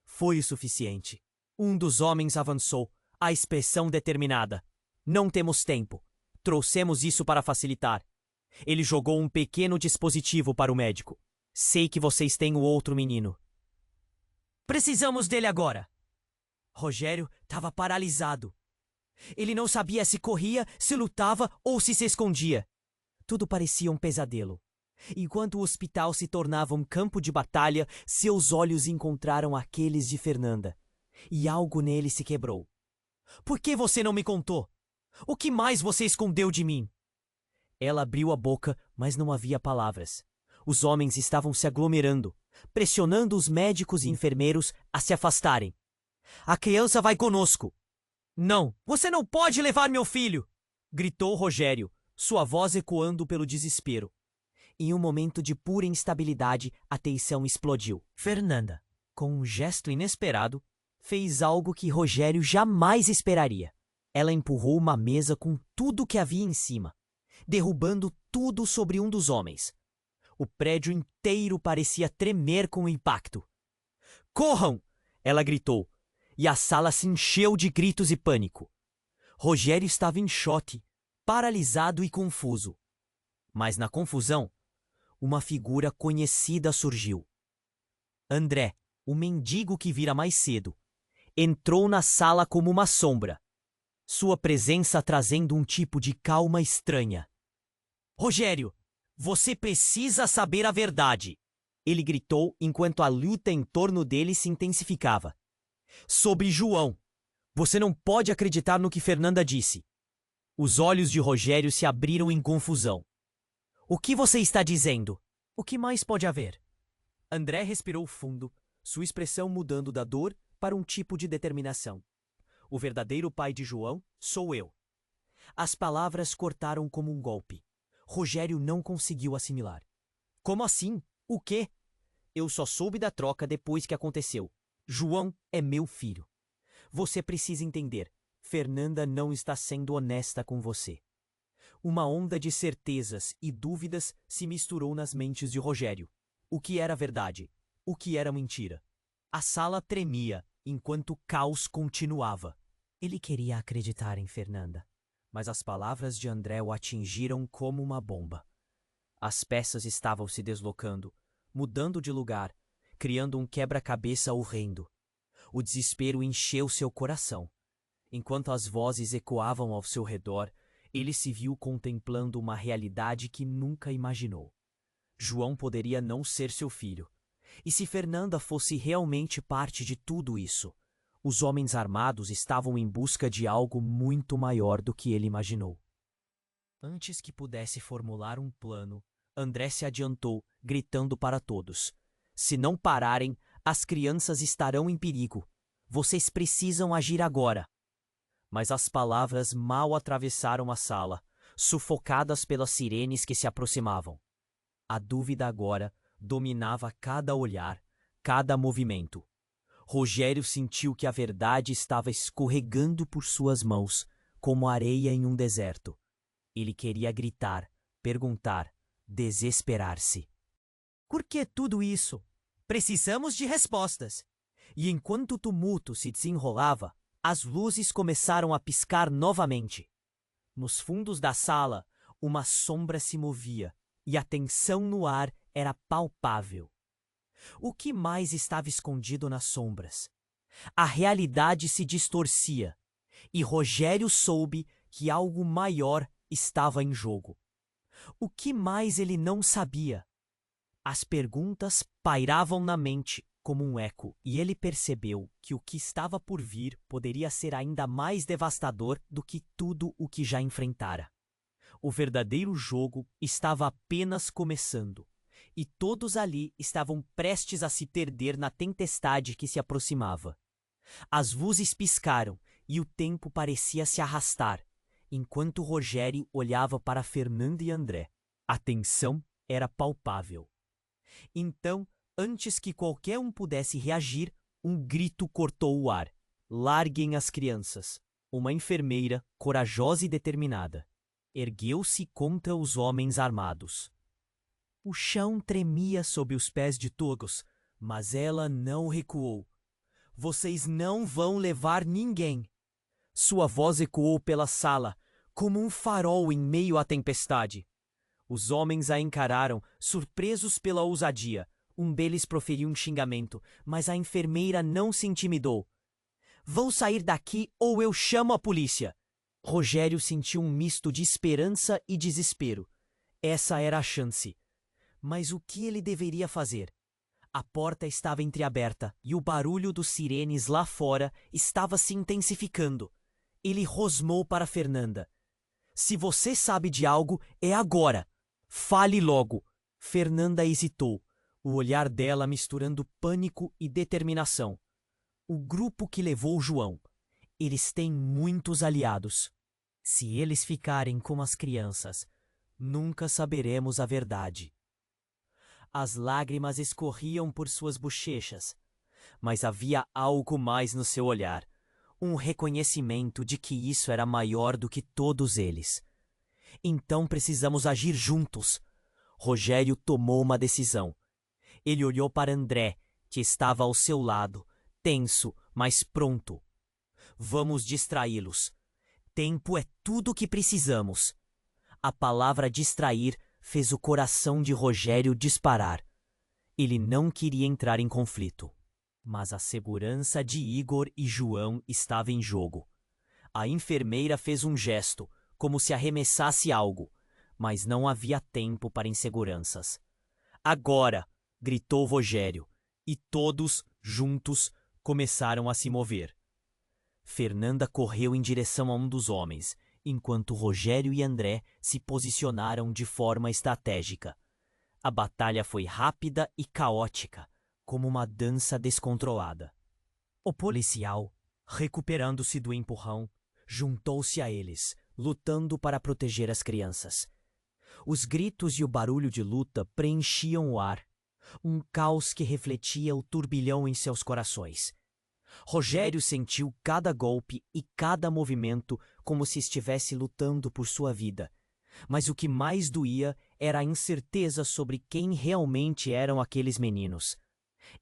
Foi o suficiente. Um dos homens avançou, a expressão determinada. Não temos tempo. Trouxemos isso para facilitar. Ele jogou um pequeno dispositivo para o médico. Sei que vocês têm o outro menino. Precisamos dele agora. Rogério estava paralisado. Ele não sabia se corria, se lutava ou se escondia. Tudo parecia um pesadelo. Enquanto o hospital se tornava um campo de batalha, seus olhos encontraram aqueles de Fernanda. E algo nele se quebrou. Por que você não me contou? O que mais você escondeu de mim? Ela abriu a boca, mas não havia palavras. Os homens estavam se aglomerando, pressionando os médicos e enfermeiros a se afastarem. A criança vai conosco. Não, você não pode levar meu filho! Gritou Rogério, sua voz ecoando pelo desespero. Em um momento de pura instabilidade, a tensão explodiu. Fernanda, com um gesto inesperado, fez algo que Rogério jamais esperaria. Ela empurrou uma mesa com tudo que havia em cima, derrubando tudo sobre um dos homens. O prédio inteiro parecia tremer com o impacto. Corram! Ela gritou, e a sala se encheu de gritos e pânico. Rogério estava em choque, paralisado e confuso. Mas na confusão, uma figura conhecida surgiu. André, o mendigo que vira mais cedo, entrou na sala como uma sombra, sua presença trazendo um tipo de calma estranha. Rogério, você precisa saber a verdade. ele gritou enquanto a luta em torno dele se intensificava. Sobre João. Você não pode acreditar no que Fernanda disse. Os olhos de Rogério se abriram em confusão. O que você está dizendo? O que mais pode haver? André respirou fundo, sua expressão mudando da dor para um tipo de determinação. O verdadeiro pai de João sou eu. As palavras cortaram como um golpe. Rogério não conseguiu assimilar. Como assim? O quê? Eu só soube da troca depois que aconteceu. João é meu filho. Você precisa entender. Fernanda não está sendo honesta com você. Uma onda de certezas e dúvidas se misturou nas mentes de Rogério. O que era verdade? O que era mentira? A sala tremia enquanto o caos continuava. Ele queria acreditar em Fernanda, mas as palavras de André o atingiram como uma bomba. As peças estavam se deslocando, mudando de lugar, criando um quebra-cabeça horrendo. O desespero encheu seu coração. Enquanto as vozes ecoavam ao seu redor, ele se viu contemplando uma realidade que nunca imaginou. João poderia não ser seu filho. E se Fernanda fosse realmente parte de tudo isso? Os homens armados estavam em busca de algo muito maior do que ele imaginou. Antes que pudesse formular um plano, André se adiantou, gritando para todos. Se não pararem, as crianças estarão em perigo. Vocês precisam agir agora. Mas as palavras mal atravessaram a sala, sufocadas pelas sirenes que se aproximavam. A dúvida agora dominava cada olhar, cada movimento. Rogério sentiu que a verdade estava escorregando por suas mãos, como areia em um deserto. Ele queria gritar, perguntar, desesperar-se. Por que tudo isso? Precisamos de respostas. E enquanto o tumulto se desenrolava, as luzes começaram a piscar novamente. Nos fundos da sala, uma sombra se movia, e a tensão no ar era palpável. O que mais estava escondido nas sombras? A realidade se distorcia, e Rogério soube que algo maior estava em jogo. O que mais ele não sabia? As perguntas pairavam na mente como um eco, e ele percebeu que o que estava por vir poderia ser ainda mais devastador do que tudo o que já enfrentara. O verdadeiro jogo estava apenas começando, e todos ali estavam prestes a se perder na tempestade que se aproximava. As luzes piscaram e o tempo parecia se arrastar, enquanto Rogério olhava para Fernanda e André. A tensão era palpável. Então, antes que qualquer um pudesse reagir, um grito cortou o ar. Larguem as crianças. Uma enfermeira, corajosa e determinada, ergueu-se contra os homens armados. O chão tremia sob os pés de todos, mas ela não recuou. Vocês não vão levar ninguém. Sua voz ecoou pela sala, como um farol em meio à tempestade. Os homens a encararam, surpresos pela ousadia. Um deles proferiu um xingamento, mas a enfermeira não se intimidou. Vão sair daqui ou eu chamo a polícia. Rogério sentiu um misto de esperança e desespero. Essa era a chance. Mas o que ele deveria fazer? A porta estava entreaberta e o barulho dos sirenes lá fora estava se intensificando. Ele rosmou para Fernanda. Se você sabe de algo, é agora. Fale logo. Fernanda hesitou, o olhar dela misturando pânico e determinação. O grupo que levou João. Eles têm muitos aliados. Se eles ficarem como as crianças, nunca saberemos a verdade. As lágrimas escorriam por suas bochechas, mas havia algo mais no seu olhar, um reconhecimento de que isso era maior do que todos eles. Então precisamos agir juntos. Rogério tomou uma decisão. Ele olhou para André, que estava ao seu lado, tenso, mas pronto. Vamos distraí-los. Tempo é tudo o que precisamos. A palavra distrair fez o coração de Rogério disparar. Ele não queria entrar em conflito. Mas a segurança de Igor e João estava em jogo. A enfermeira fez um gesto, como se arremessasse algo, mas não havia tempo para inseguranças. Agora! gritou Rogério, e todos, juntos, começaram a se mover. Fernanda correu em direção a um dos homens, enquanto Rogério e André se posicionaram de forma estratégica. A batalha foi rápida e caótica, como uma dança descontrolada. O policial, recuperando-se do empurrão, juntou-se a eles, lutando para proteger as crianças. Os gritos e o barulho de luta preenchiam o ar, um caos que refletia o turbilhão em seus corações. Rogério sentiu cada golpe e cada movimento como se estivesse lutando por sua vida. Mas o que mais doía era a incerteza sobre quem realmente eram aqueles meninos.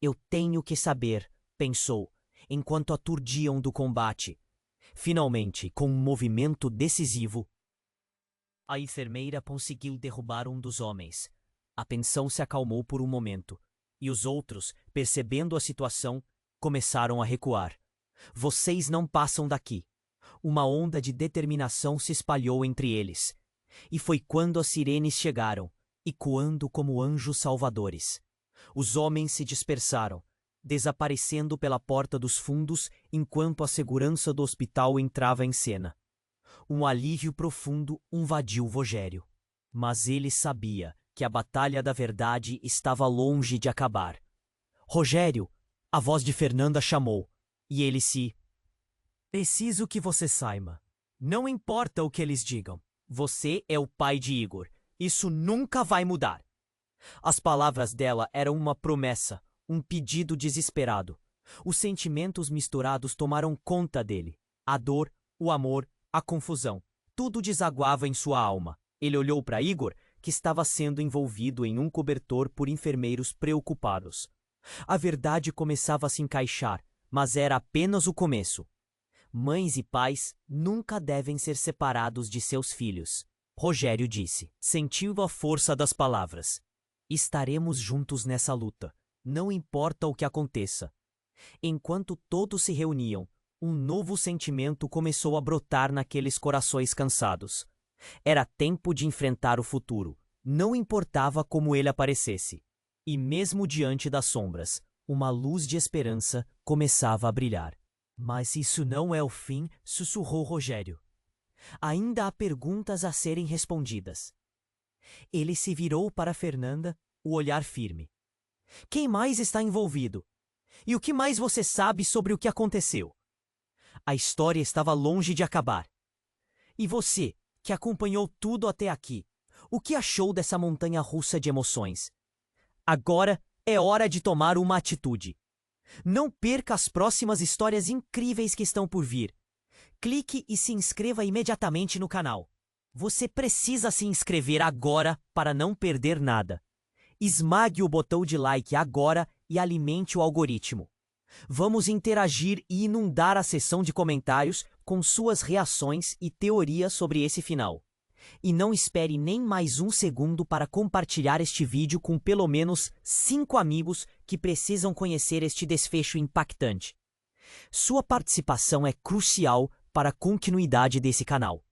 Eu tenho que saber, pensou, enquanto aturdiam do combate. Finalmente, com um movimento decisivo, a enfermeira conseguiu derrubar um dos homens. A tensão se acalmou por um momento, e os outros, percebendo a situação, começaram a recuar. Vocês não passam daqui. Uma onda de determinação se espalhou entre eles. E foi quando as sirenes chegaram, ecoando como anjos salvadores. Os homens se dispersaram, desaparecendo pela porta dos fundos enquanto a segurança do hospital entrava em cena. Um alívio profundo invadiu Rogério. Mas ele sabia que a batalha da verdade estava longe de acabar. Rogério! A voz de Fernanda chamou, e ele se... Preciso que você saiba. Não importa o que eles digam. Você é o pai de Igor. Isso nunca vai mudar. As palavras dela eram uma promessa, um pedido desesperado. Os sentimentos misturados tomaram conta dele. A dor, o amor, a confusão. Tudo desaguava em sua alma. Ele olhou para Igor, que estava sendo envolvido em um cobertor por enfermeiros preocupados. A verdade começava a se encaixar, mas era apenas o começo. Mães e pais nunca devem ser separados de seus filhos. Rogério disse, sentiu a força das palavras. Estaremos juntos nessa luta, não importa o que aconteça. Enquanto todos se reuniam, um novo sentimento começou a brotar naqueles corações cansados. Era tempo de enfrentar o futuro, não importava como ele aparecesse. E mesmo diante das sombras, uma luz de esperança começava a brilhar. Mas isso não é o fim, sussurrou Rogério. Ainda há perguntas a serem respondidas. Ele se virou para Fernanda, o olhar firme. Quem mais está envolvido? E o que mais você sabe sobre o que aconteceu? A história estava longe de acabar. E você, que acompanhou tudo até aqui, o que achou dessa montanha-russa de emoções? Agora é hora de tomar uma atitude. Não perca as próximas histórias incríveis que estão por vir. Clique e se inscreva imediatamente no canal. Você precisa se inscrever agora para não perder nada. Esmague o botão de like agora e alimente o algoritmo. Vamos interagir e inundar a seção de comentários com suas reações e teorias sobre esse final. E não espere nem mais um segundo para compartilhar este vídeo com pelo menos 5 amigos que precisam conhecer este desfecho impactante. Sua participação é crucial para a continuidade desse canal.